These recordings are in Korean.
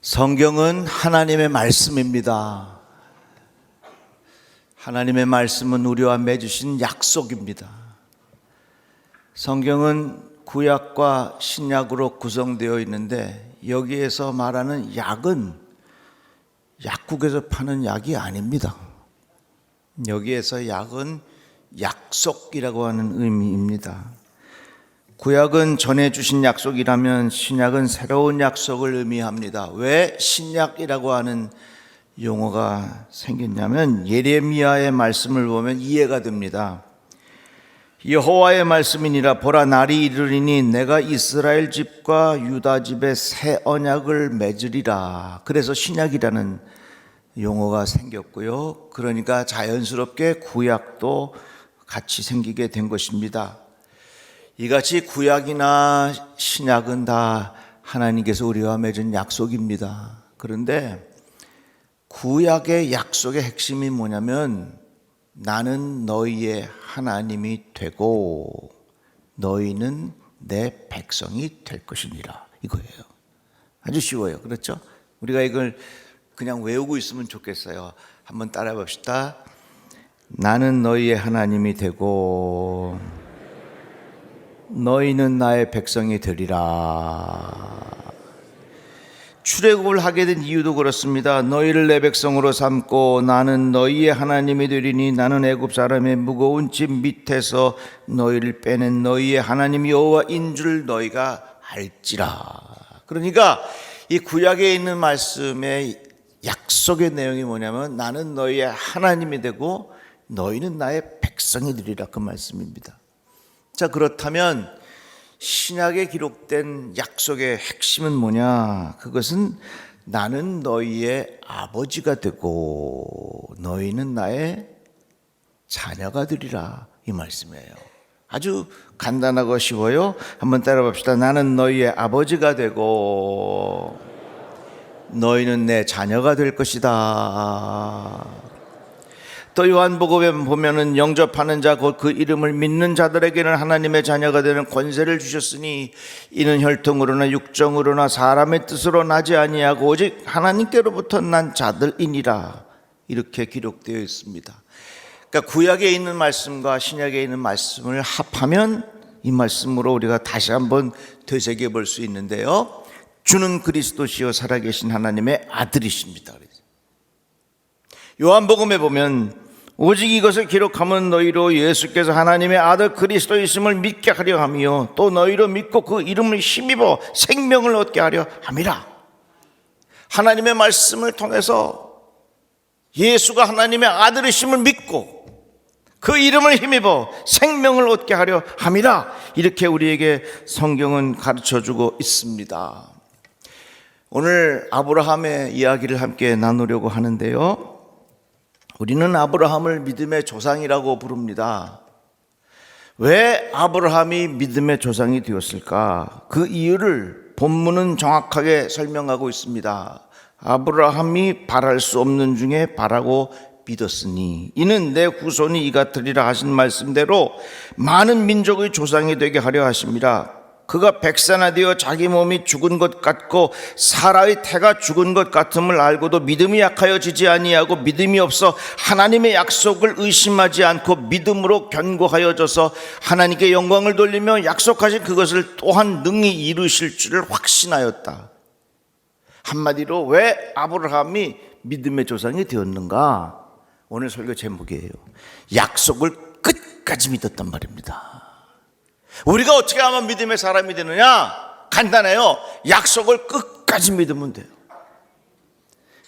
성경은 하나님의 말씀입니다. 하나님의 말씀은 우리와 맺으신 약속입니다. 성경은 구약과 신약으로 구성되어 있는데 여기에서 말하는 약은 약국에서 파는 약이 아닙니다. 여기에서 약은 약속이라고 하는 의미입니다. 구약은 전해주신 약속이라면 신약은 새로운 약속을 의미합니다. 왜 신약이라고 하는 용어가 생겼냐면 예레미야의 말씀을 보면 이해가 됩니다. 여호와의 말씀이니라. 보라, 날이 이르리니 내가 이스라엘 집과 유다 집에 새 언약을 맺으리라. 그래서 신약이라는 용어가 생겼고요. 그러니까 자연스럽게 구약도 같이 생기게 된 것입니다. 이같이 구약이나 신약은 다 하나님께서 우리와 맺은 약속입니다. 그런데 구약의 약속의 핵심이 뭐냐면 나는 너희의 하나님이 되고 너희는 내 백성이 될 것이니라, 이거예요. 아주 쉬워요. 그렇죠? 우리가 이걸 그냥 외우고 있으면 좋겠어요. 한번 따라해 봅시다. 나는 너희의 하나님이 되고 너희는 나의 백성이 되리라. 출애굽을 하게 된 이유도 그렇습니다. 너희를 내 백성으로 삼고 나는 너희의 하나님이 되리니 나는 애굽 사람의 무거운 짐 밑에서 너희를 빼낸 너희의 하나님 여호와인 줄 너희가 알지라. 그러니까 이 구약에 있는 말씀의 약속의 내용이 뭐냐면 나는 너희의 하나님이 되고 너희는 나의 백성이 되리라, 그 말씀입니다. 자, 그렇다면 신약에 기록된 약속의 핵심은 뭐냐? 그것은 나는 너희의 아버지가 되고 너희는 나의 자녀가 되리라, 이 말씀이에요. 아주 간단하고 쉬워요. 한번 따라 봅시다. 나는 너희의 아버지가 되고 너희는 내 자녀가 될 것이다. 또 요한복음에 보면은 영접하는 자 곧 그 이름을 믿는 자들에게는 하나님의 자녀가 되는 권세를 주셨으니 이는 혈통으로나 육정으로나 사람의 뜻으로 나지 아니하고 오직 하나님께로부터 난 자들이니라, 이렇게 기록되어 있습니다. 그러니까 구약에 있는 말씀과 신약에 있는 말씀을 합하면 이 말씀으로 우리가 다시 한번 되새겨 볼 수 있는데요, 주는 그리스도시요 살아계신 하나님의 아들이십니다. 요한복음에 보면 오직 이것을 기록하면 너희로 예수께서 하나님의 아들 그리스도이심을 믿게 하려 하며 또 너희로 믿고 그 이름을 힘입어 생명을 얻게 하려 함이라. 하나님의 말씀을 통해서 예수가 하나님의 아들이심을 믿고 그 이름을 힘입어 생명을 얻게 하려 함이라, 이렇게 우리에게 성경은 가르쳐주고 있습니다. 오늘 아브라함의 이야기를 함께 나누려고 하는데요, 우리는 아브라함을 믿음의 조상이라고 부릅니다. 왜 아브라함이 믿음의 조상이 되었을까? 그 이유를 본문은 정확하게 설명하고 있습니다. 아브라함이 바랄 수 없는 중에 바라고 믿었으니 이는 내 후손이 이같으리라 하신 말씀대로 많은 민족의 조상이 되게 하려 하심이라. 그가 백산하되어 자기 몸이 죽은 것 같고 사라의 태가 죽은 것 같음을 알고도 믿음이 약하여지지 아니하고 믿음이 없어 하나님의 약속을 의심하지 않고 믿음으로 견고하여져서 하나님께 영광을 돌리며 약속하신 그것을 또한 능히 이루실 줄을 확신하였다. 한마디로 왜 아브라함이 믿음의 조상이 되었는가? 오늘 설교 제목이에요. 약속을 끝까지 믿었단 말입니다. 우리가 어떻게 하면 믿음의 사람이 되느냐? 간단해요. 약속을 끝까지 믿으면 돼요.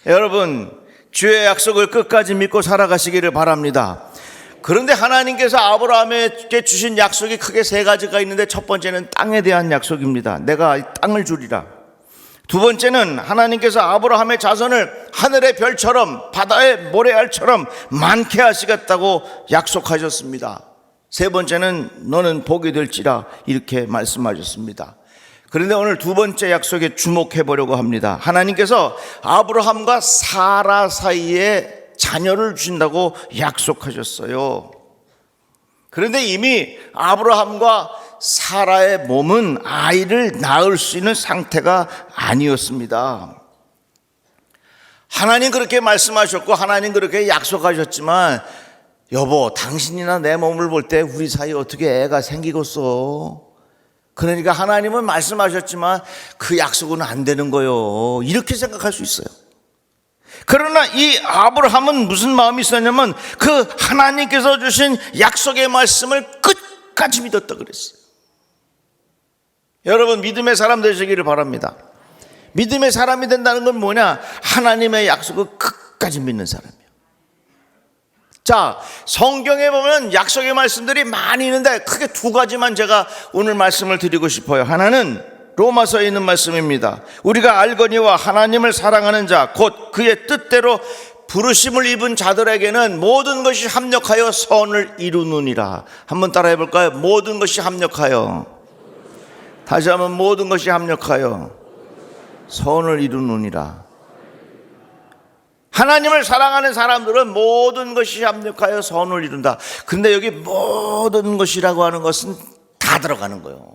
여러분, 주의 약속을 끝까지 믿고 살아가시기를 바랍니다. 그런데 하나님께서 아브라함에게 주신 약속이 크게 세 가지가 있는데 첫 번째는 땅에 대한 약속입니다. 내가 이 땅을 주리라. 두 번째는 하나님께서 아브라함의 자손을 하늘의 별처럼 바다의 모래알처럼 많게 하시겠다고 약속하셨습니다. 세 번째는 너는 복이 될지라, 이렇게 말씀하셨습니다. 그런데 오늘 두 번째 약속에 주목해 보려고 합니다. 하나님께서 아브라함과 사라 사이에 자녀를 주신다고 약속하셨어요. 그런데 이미 아브라함과 사라의 몸은 아이를 낳을 수 있는 상태가 아니었습니다. 하나님 그렇게 말씀하셨고 하나님 그렇게 약속하셨지만 여보, 당신이나 내 몸을 볼 때 우리 사이에 어떻게 애가 생기겠어? 그러니까 하나님은 말씀하셨지만 그 약속은 안 되는 거요. 이렇게 생각할 수 있어요. 그러나 이 아브라함은 무슨 마음이 있었냐면 그 하나님께서 주신 약속의 말씀을 끝까지 믿었다 그랬어요. 여러분, 믿음의 사람 되시기를 바랍니다. 믿음의 사람이 된다는 건 뭐냐? 하나님의 약속을 끝까지 믿는 사람이에요. 자, 성경에 보면 약속의 말씀들이 많이 있는데 크게 두 가지만 제가 오늘 말씀을 드리고 싶어요. 하나는 로마서에 있는 말씀입니다. 우리가 알거니와 하나님을 사랑하는 자 곧 그의 뜻대로 부르심을 입은 자들에게는 모든 것이 합력하여 선을 이루느니라. 한번 따라해 볼까요? 모든 것이 합력하여. 다시 한번, 모든 것이 합력하여 선을 이루느니라. 하나님을 사랑하는 사람들은 모든 것이 합력하여 선을 이룬다. 근데 여기 모든 것이라고 하는 것은 다 들어가는 거예요.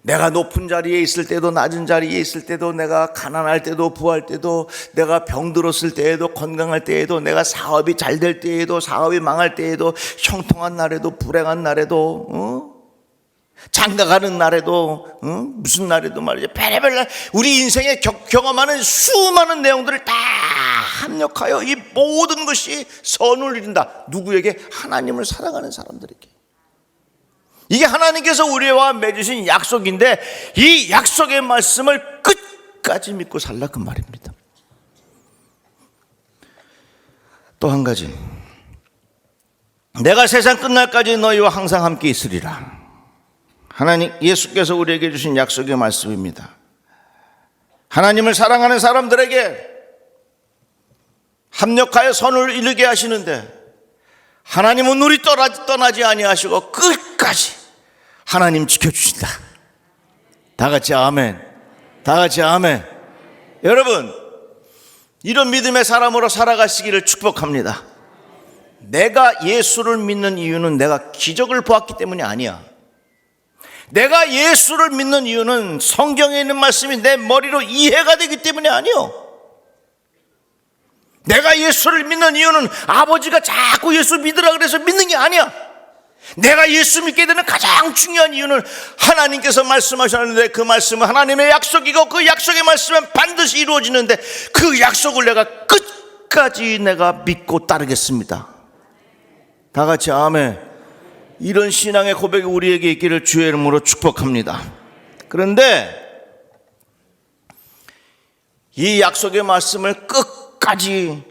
내가 높은 자리에 있을 때도 낮은 자리에 있을 때도, 내가 가난할 때도 부할 때도, 내가 병들었을 때에도 건강할 때에도, 내가 사업이 잘 될 때에도 사업이 망할 때에도, 형통한 날에도 불행한 날에도, 장가가는 날에도, 무슨 날에도 말이죠. 별의별 날 우리 인생에 경험하는 수많은 내용들을 다 합력하여 이 모든 것이 선을 이룬다. 누구에게? 하나님을 사랑하는 사람들에게. 이게 하나님께서 우리와 맺으신 약속인데 이 약속의 말씀을 끝까지 믿고 살라 그 말입니다. 또 한 가지, 내가 세상 끝날까지 너희와 항상 함께 있으리라. 하나님 예수께서 우리에게 주신 약속의 말씀입니다. 하나님을 사랑하는 사람들에게 합력하여 선을 이루게 하시는데 하나님은 우리 떠나지 아니하시고 끝까지 하나님 지켜주신다. 다 같이 아멘. 다 같이 아멘. 여러분, 이런 믿음의 사람으로 살아가시기를 축복합니다. 내가 예수를 믿는 이유는 내가 기적을 보았기 때문이 아니야. 내가 예수를 믿는 이유는 성경에 있는 말씀이 내 머리로 이해가 되기 때문이 아니요. 내가 예수를 믿는 이유는 아버지가 자꾸 예수 믿으라 그래서 믿는 게 아니야. 내가 예수 믿게 되는 가장 중요한 이유는 하나님께서 말씀하셨는데 그 말씀은 하나님의 약속이고 그 약속의 말씀은 반드시 이루어지는데 그 약속을 내가 끝까지 내가 믿고 따르겠습니다. 다 같이 아멘. 이런 신앙의 고백이 우리에게 있기를 주의 이름으로 축복합니다. 그런데 이 약속의 말씀을 끝까지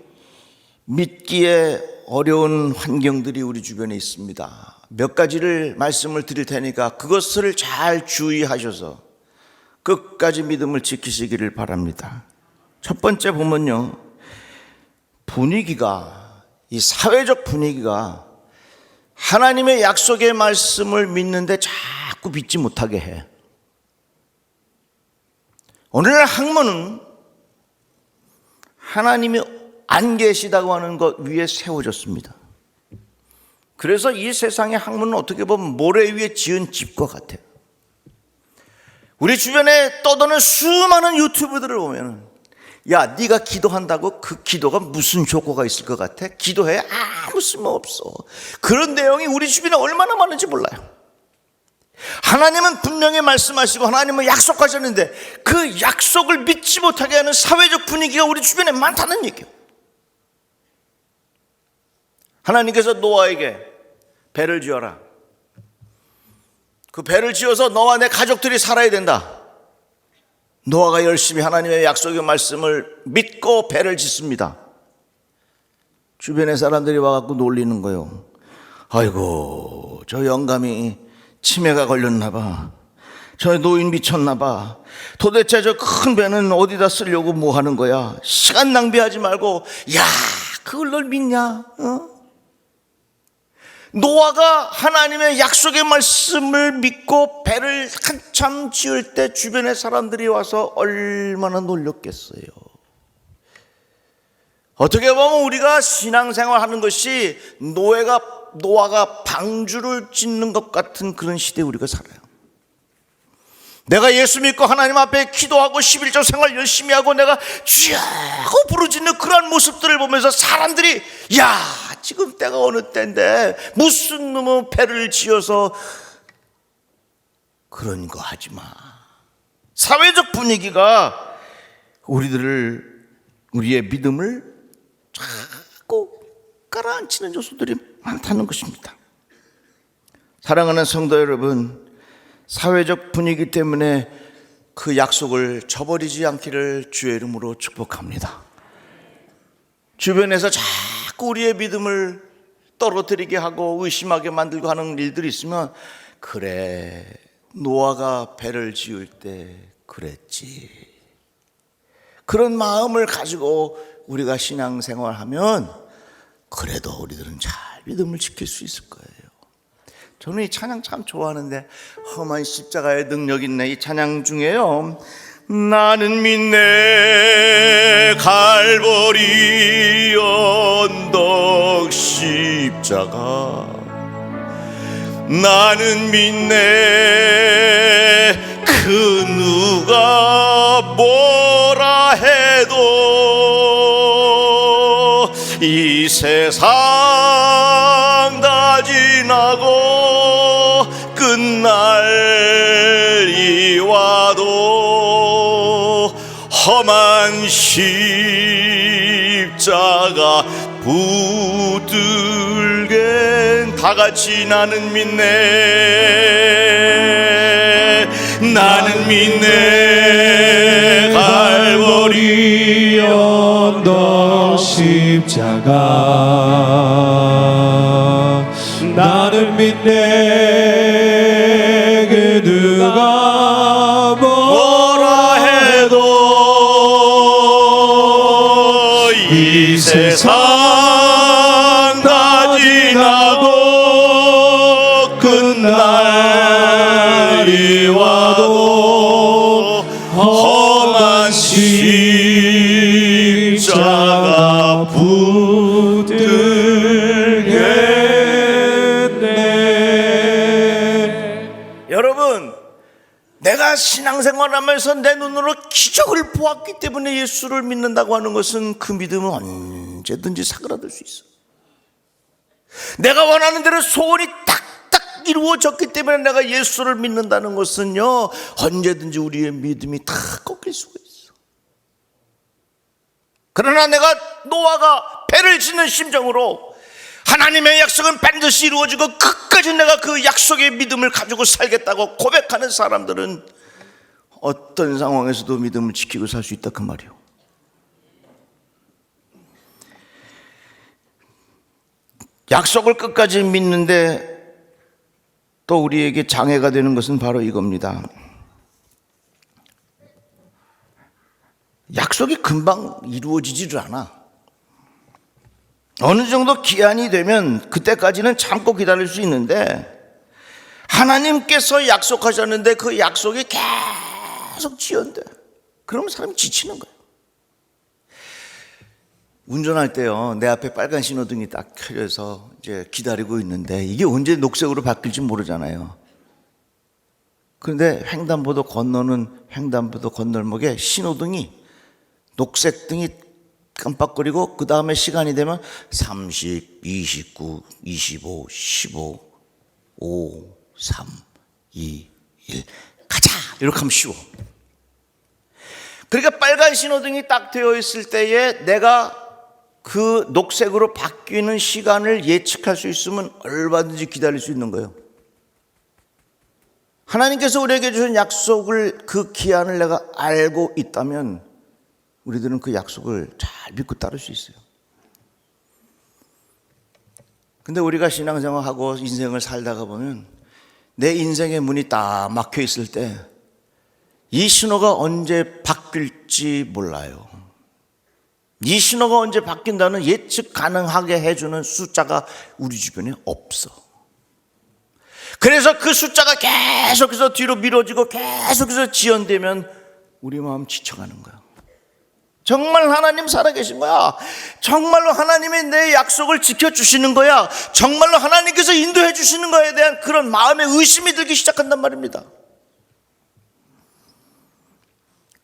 믿기에 어려운 환경들이 우리 주변에 있습니다. 몇 가지를 말씀을 드릴 테니까 그것을 잘 주의하셔서 끝까지 믿음을 지키시기를 바랍니다. 첫 번째 보면요, 분위기가, 이 사회적 분위기가 하나님의 약속의 말씀을 믿는데 자꾸 믿지 못하게 해. 오늘날 학문은 하나님이 안 계시다고 하는 것 위에 세워졌습니다. 그래서 이 세상의 학문은 어떻게 보면 모래 위에 지은 집과 같아요. 우리 주변에 떠도는 수많은 유튜브들을 보면, 야, 네가 기도한다고 그 기도가 무슨 효과가 있을 것 같아? 기도해? 아무 쓸모 없어. 그런 내용이 우리 주변에 얼마나 많은지 몰라요. 하나님은 분명히 말씀하시고 하나님은 약속하셨는데 그 약속을 믿지 못하게 하는 사회적 분위기가 우리 주변에 많다는 얘기예요. 하나님께서 노아에게 배를 지어라. 그 배를 지어서 너와 내 가족들이 살아야 된다. 노아가 열심히 하나님의 약속의 말씀을 믿고 배를 짓습니다. 주변의 사람들이 와갖고 놀리는 거예요. 아이고, 저 영감이 치매가 걸렸나 봐. 저 노인 미쳤나 봐. 도대체 저 큰 배는 어디다 쓰려고 뭐 하는 거야? 시간 낭비하지 말고, 야, 그걸 널 믿냐? 노아가 하나님의 약속의 말씀을 믿고 배를 한참 지을 때 주변의 사람들이 와서 얼마나 놀렸겠어요. 어떻게 보면 우리가 신앙생활 하는 것이 노아가 방주를 짓는 것 같은 그런 시대에 우리가 살아요. 내가 예수 믿고 하나님 앞에 기도하고 11조 생활 열심히 하고 내가 주야고 부르짖는 그런 모습들을 보면서 사람들이 야, 지금 때가 어느 때인데 무슨 놈의 배를 지어서 그런 거 하지 마. 사회적 분위기가 우리의 믿음을 자꾸 가라앉히는 요소들이 많다는 것입니다. 사랑하는 성도 여러분, 사회적 분위기 때문에 그 약속을 저버리지 않기를 주의 이름으로 축복합니다. 주변에서 자꾸 우리의 믿음을 떨어뜨리게 하고 의심하게 만들고 하는 일들이 있으면, 그래, 노아가 배를 지을 때 그랬지, 그런 마음을 가지고 우리가 신앙생활하면 그래도 우리들은 잘 믿음을 지킬 수 있을 거예요. 저는 이 찬양 참 좋아하는데, 험한 십자가의 능력 있네. 이 찬양 중에요, 나는 믿네 갈보리 언덕 십자가, 나는 믿네 그 누가 뭐라 해도 이 세상 다 지나고 끝날이 와도 험한 십자가 붙들겐 다같이 나는 믿네, 나는 믿네 갈보리 언덕 십자가, 나는 믿네 그 누가 뭐라 해도 이 세상 다 지나고 끝날이 와도 험한 십자가 붙들겠네. 여러분, 내가 신앙생활하면서 내 눈으로 기적을 보았기 때문에 예수를 믿는다고 하는 것은 그 믿음은 언제든지 사그라들 수 있어. 내가 원하는 대로 소원이 딱딱 이루어졌기 때문에 내가 예수를 믿는다는 것은요, 언제든지 우리의 믿음이 다 꺾일 수가 있어. 그러나 내가 노아가 배를 짓는 심정으로 하나님의 약속은 반드시 이루어지고 끝까지 내가 그 약속의 믿음을 가지고 살겠다고 고백하는 사람들은 어떤 상황에서도 믿음을 지키고 살 수 있다, 그 말이에요. 약속을 끝까지 믿는데 또 우리에게 장애가 되는 것은 바로 이겁니다. 약속이 금방 이루어지지를 않아. 어느 정도 기한이 되면 그때까지는 참고 기다릴 수 있는데, 하나님께서 약속하셨는데 그 약속이 계속 지연돼. 그러면 사람이 지치는 거예요. 운전할 때요, 내 앞에 빨간 신호등이 딱 켜져서 이제 기다리고 있는데 이게 언제 녹색으로 바뀔지 모르잖아요. 그런데 횡단보도 건너는 횡단보도 건널목에 신호등이, 녹색 등이 깜빡거리고 그 다음에 시간이 되면 30, 29, 25, 15, 5, 3, 2, 1 가자, 이렇게 하면 쉬워. 그러니까 빨간 신호등이 딱 되어 있을 때에 내가 그 녹색으로 바뀌는 시간을 예측할 수 있으면 얼마든지 기다릴 수 있는 거예요. 하나님께서 우리에게 주신 약속을, 그 기한을 내가 알고 있다면 우리들은 그 약속을 잘 믿고 따를 수 있어요. 근데 우리가 신앙생활하고 인생을 살다가 보면 내 인생의 문이 딱 막혀 있을 때 이 신호가 언제 바뀔지 몰라요. 이 신호가 언제 바뀐다는 예측 가능하게 해주는 숫자가 우리 주변에 없어. 그래서 그 숫자가 계속해서 뒤로 미뤄지고 계속해서 지연되면 우리 마음 지쳐가는 거야. 정말 하나님 살아계신 거야. 정말로 하나님이 내 약속을 지켜주시는 거야. 정말로 하나님께서 인도해 주시는 거에 대한 그런 마음의 의심이 들기 시작한단 말입니다.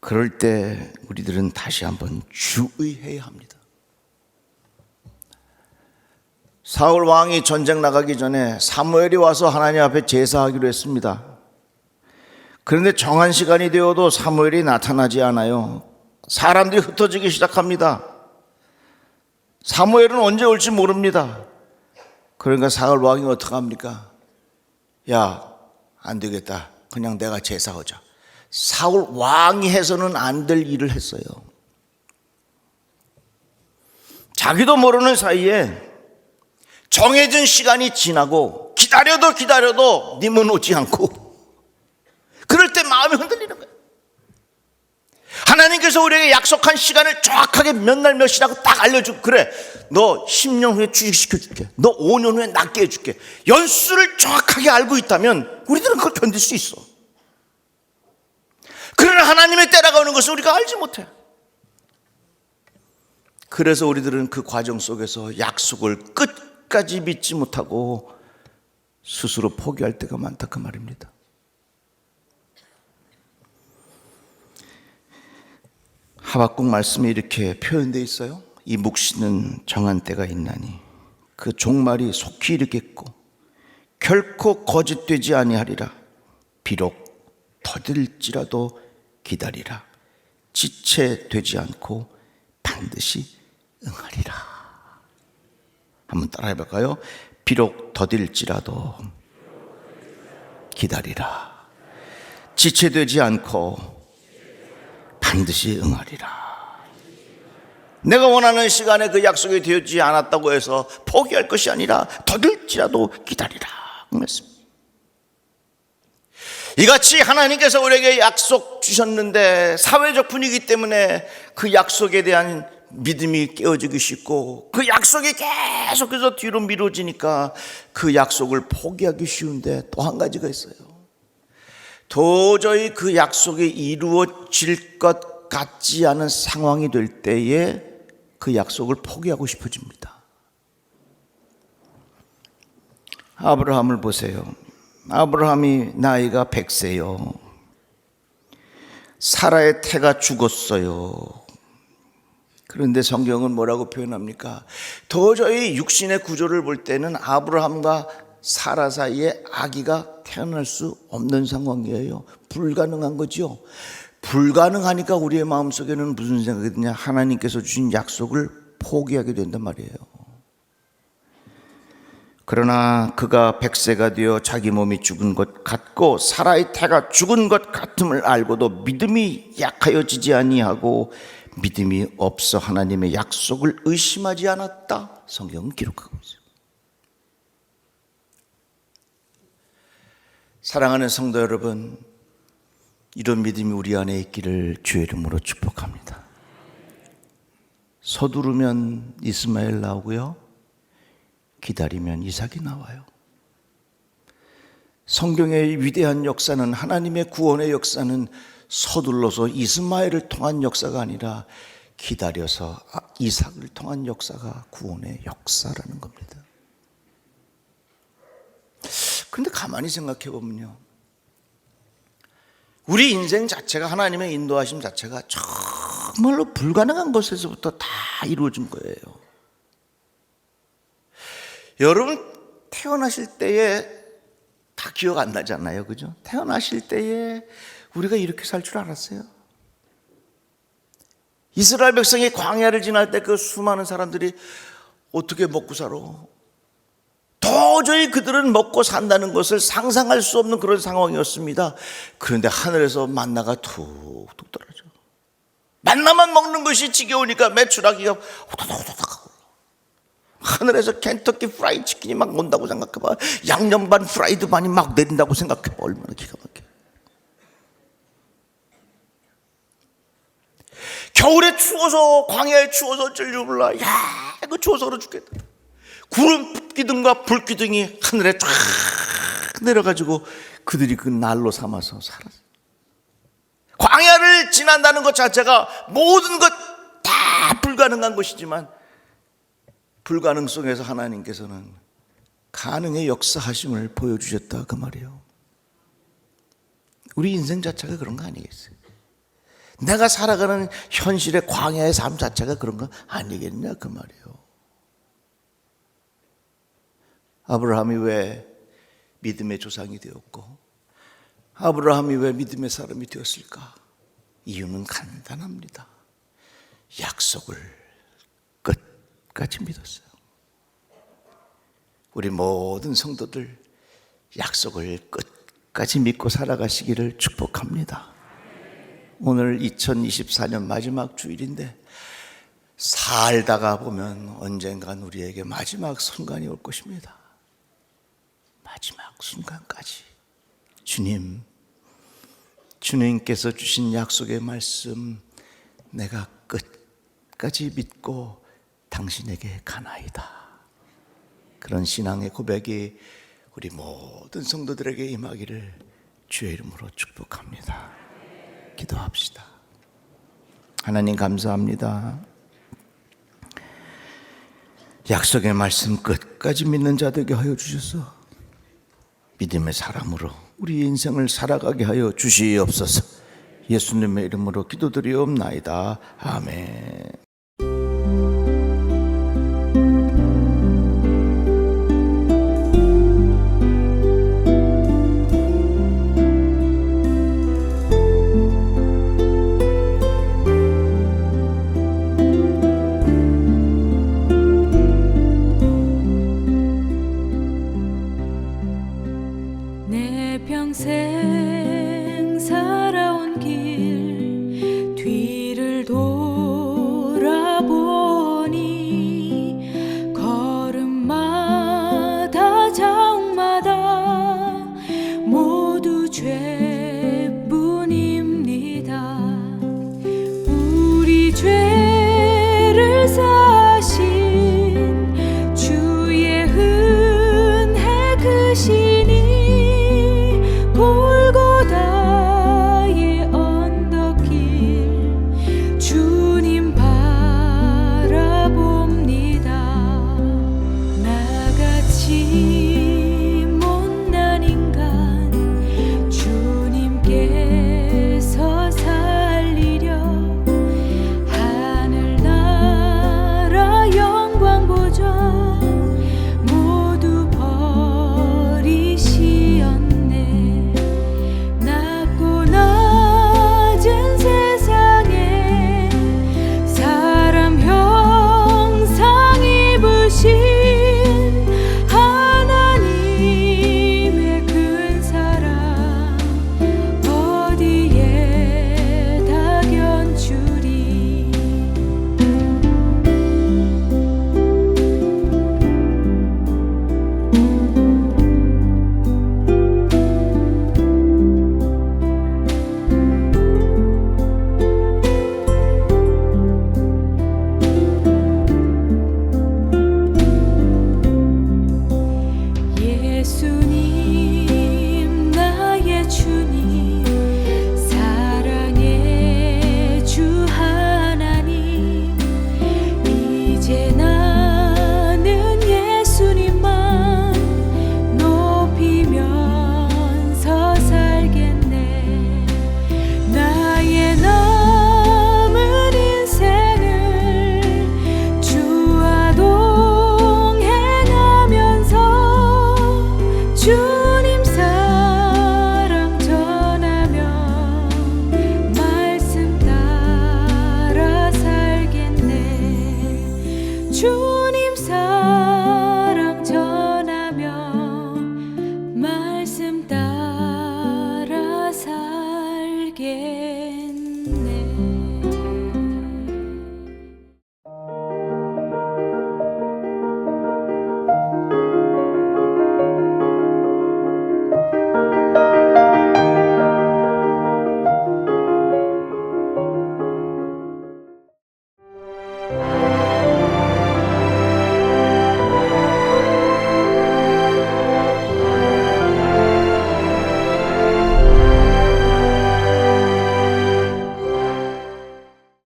그럴 때 우리들은 다시 한번 주의해야 합니다. 사울 왕이 전쟁 나가기 전에 사무엘이 와서 하나님 앞에 제사하기로 했습니다. 그런데 정한 시간이 되어도 사무엘이 나타나지 않아요. 사람들이 흩어지기 시작합니다. 사무엘은 언제 올지 모릅니다. 그러니까 사울 왕이 어떡합니까? 야, 안 되겠다. 그냥 내가 제사하자. 사울 왕이 해서는 안 될 일을 했어요. 자기도 모르는 사이에 정해진 시간이 지나고 기다려도 님은 오지 않고, 그럴 때 마음이 흔들리는 거예요. 하나님께서 우리에게 약속한 시간을 정확하게 몇 날 몇 시라고 딱 알려주고, 그래 너 10년 후에 취직시켜줄게, 너 5년 후에 낫게 해줄게, 연수를 정확하게 알고 있다면 우리들은 그걸 견딜 수 있어. 그러나 하나님의 때라가 오는 것을 우리가 알지 못해. 그래서 우리들은 그 과정 속에서 약속을 끝까지 믿지 못하고 스스로 포기할 때가 많다, 그 말입니다. 하박국 말씀에 이렇게 표현되어 있어요. 이 묵시는 정한 때가 있나니 그 종말이 속히 이르겠고 결코 거짓되지 아니하리라. 비록 더딜지라도 기다리라. 지체되지 않고 반드시 응하리라. 한번 따라해 볼까요? 비록 더딜지라도 기다리라. 지체되지 않고 반드시 응하리라. 내가 원하는 시간에 그 약속이 되지 않았다고 해서 포기할 것이 아니라 더딜지라도 기다리라 그랬습니다. 이같이 하나님께서 우리에게 약속 주셨는데 사회적 분위기 때문에 그 약속에 대한 믿음이 깨어지기 쉽고 그 약속이 계속해서 뒤로 미뤄지니까 그 약속을 포기하기 쉬운데, 또 한 가지가 있어요. 도저히 그 약속이 이루어질 것 같지 않은 상황이 될 때에 그 약속을 포기하고 싶어집니다. 아브라함을 보세요. 아브라함이 나이가 100세요. 사라의 태가 죽었어요. 그런데 성경은 뭐라고 표현합니까? 도저히 육신의 구조를 볼 때는 아브라함과 사라 사이에 아기가 태어날 수 없는 상황이에요. 불가능한 거죠. 불가능하니까 우리의 마음속에는 무슨 생각이 드냐? 하나님께서 주신 약속을 포기하게 된단 말이에요. 그러나 그가 100세가 되어 자기 몸이 죽은 것 같고 사라의 태가 죽은 것 같음을 알고도 믿음이 약하여지지 아니하고 믿음이 없어 하나님의 약속을 의심하지 않았다. 성경은 기록하고 있어요. 사랑하는 성도 여러분, 이런 믿음이 우리 안에 있기를 주의 이름으로 축복합니다. 서두르면 이스마엘 나오고요, 기다리면 이삭이 나와요. 성경의 위대한 역사는, 하나님의 구원의 역사는 서둘러서 이스마엘을 통한 역사가 아니라 기다려서 이삭을 통한 역사가 구원의 역사라는 겁니다. 그런데 가만히 생각해 보면요, 우리 인생 자체가, 하나님의 인도하심 자체가 정말로 불가능한 것에서부터 다 이루어진 거예요. 여러분 태어나실 때에 다 기억 안 나잖아요, 그죠? 태어나실 때에 우리가 이렇게 살 줄 알았어요? 이스라엘 백성이 광야를 지날 때 그 수많은 사람들이 어떻게 먹고 살아? 도저히 그들은 먹고 산다는 것을 상상할 수 없는 그런 상황이었습니다. 그런데 하늘에서 만나가 툭툭 떨어져. 만나만 먹는 것이 지겨우니까 메추라기가 후다닥후다닥. 하늘에서 켄터키 프라이드 치킨이 막 온다고 생각해봐. 양념 반 프라이드 반이 막 내린다고 생각해봐. 얼마나 기가 막혀. 겨울에 추워서, 광야에 추워서 어쩔 줄 몰라. 야, 이거 추워서 얼어 죽겠다. 구름 기둥과 불 기둥이 하늘에 쫙 내려가지고 그들이 그 날로 삼아서 살았어요. 광야를 지난다는 것 자체가 모든 것 다 불가능한 것이지만, 불가능 속에서 하나님께서는 가능의 역사하심을 보여주셨다, 그 말이에요. 우리 인생 자체가 그런 거 아니겠어요? 내가 살아가는 현실의 광야의 삶 자체가 그런 거 아니겠냐 그 말이에요. 아브라함이 왜 믿음의 조상이 되었고 아브라함이 왜 믿음의 사람이 되었을까? 이유는 간단합니다. 약속을 끝까지 믿었어요. 우리 모든 성도들 약속을 끝까지 믿고 살아가시기를 축복합니다. 오늘 2024년 마지막 주일인데 살다가 보면 언젠간 우리에게 마지막 순간이 올 것입니다. 마지막 순간까지 주님께서 주신 약속의 말씀 내가 끝까지 믿고 당신에게 가나이다. 그런 신앙의 고백이 우리 모든 성도들에게 임하기를 주의 이름으로 축복합니다. 기도합시다. 하나님 감사합니다. 약속의 말씀 끝까지 믿는 자 되게 하여 주셔서 믿음의 사람으로 우리 인생을 살아가게 하여 주시옵소서. 예수님의 이름으로 기도드리옵나이다. 아멘. 내 평생 살아온 길 뒤를 돌아